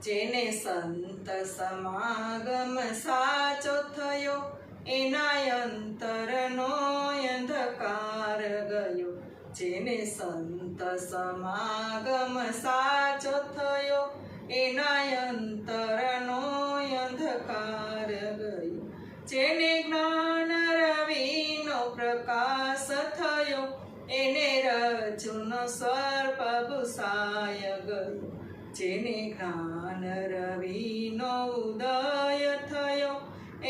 જેને સંત સમાગમ સાચો થયો એના અંતરનો અંધકાર ગયો. જેને સંત સમાગમ સાચો થયો એના અંતરનો અંધકાર ગયો. જેને જ્ઞાન રવિનો પ્રકાશ થયો એને રજુનો સર્પ ભૂસાય ગયો. જેને જ્ઞાન રવિનો ઉદય થયો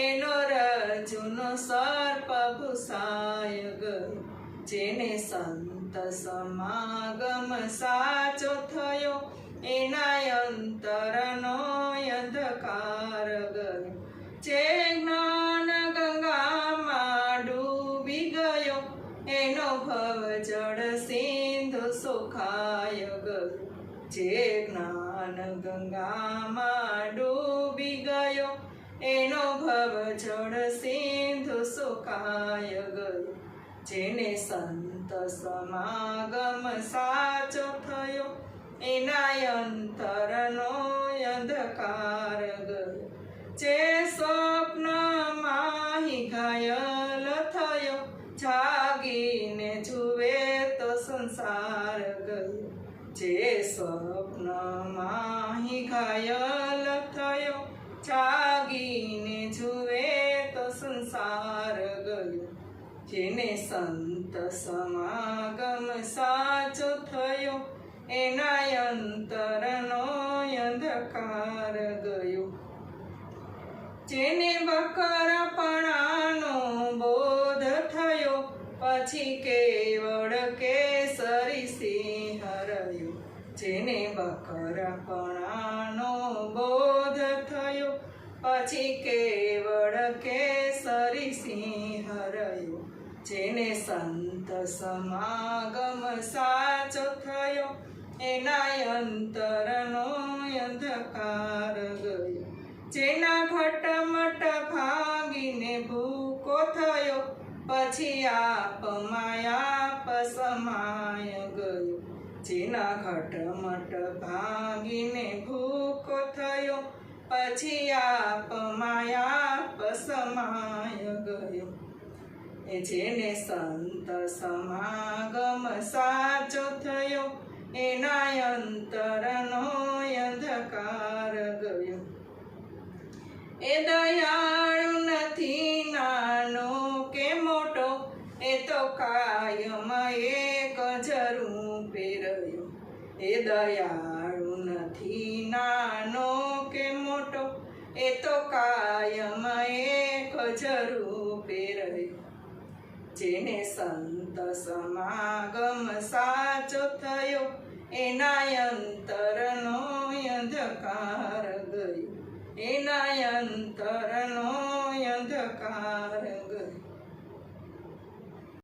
એનો રજુનો સર્પ ભૂસાય ગયો. જેને સંત સમાગમ સાચો થયો એના અંતરનો અંધકાર ગયો. જે જ્ઞાન ગંગામાં ડૂબી ગયો એનો ભવ જળ સિંધુ સુખાય ગયો. જે જ્ઞાન ગંગામાં ડૂબી ગયો એનો ભવ જળ સિંધુ સુખાય ગયો. જેને સંત સમાગમ સાચો થયો એના અંતરનો અંધકાર ગયો. જે સ્વપ્નમાં ઘાયલ થયો જાગીને જુએ તો સંસાર ગયો. જે સ્વપ્નમાં ઘાયલ થયો જાગીને જુએ તો સંસાર ગયો. જેને સંત સમાગમ સાચો થયો એના અંતરનો અંધકાર ગયો. જેને બકરપણાનો બોધ થયો પછી કેવળ કેસરી સિંહ રહ્યો. જેને બકરપણાનો બોધ થયો પછી કેવળ કેસરી સિંહ રહ્યો. જેને સંત સમાગમ સાચો થયો એના અંતરનો અંધકાર ગયો. જેના ઘટમટ ભાગીને ભૂકો થયો પછી આપમાં આપ સમાય ગયો. જેના ઘટમટ ભાગીને ભૂકો થયો પછી આપમાં આપ સમાય ગયો. જેને સંત સમાગમ સાચો થયો એના અંતરનો અંધકાર ગયો. એ દયાળુ નથી નાનો કે મોટો એ તો કાયમ એક જ રૂપે રહ્યો. એ દયાળુ નથી નાનો કે મોટો એ તો કાયમ એક જ રૂપે રહ્યો. જેને સંત સમાગમ સાચો થયો એના અંતરનો અંધકાર ગયો. એના અંતરનો અંધકાર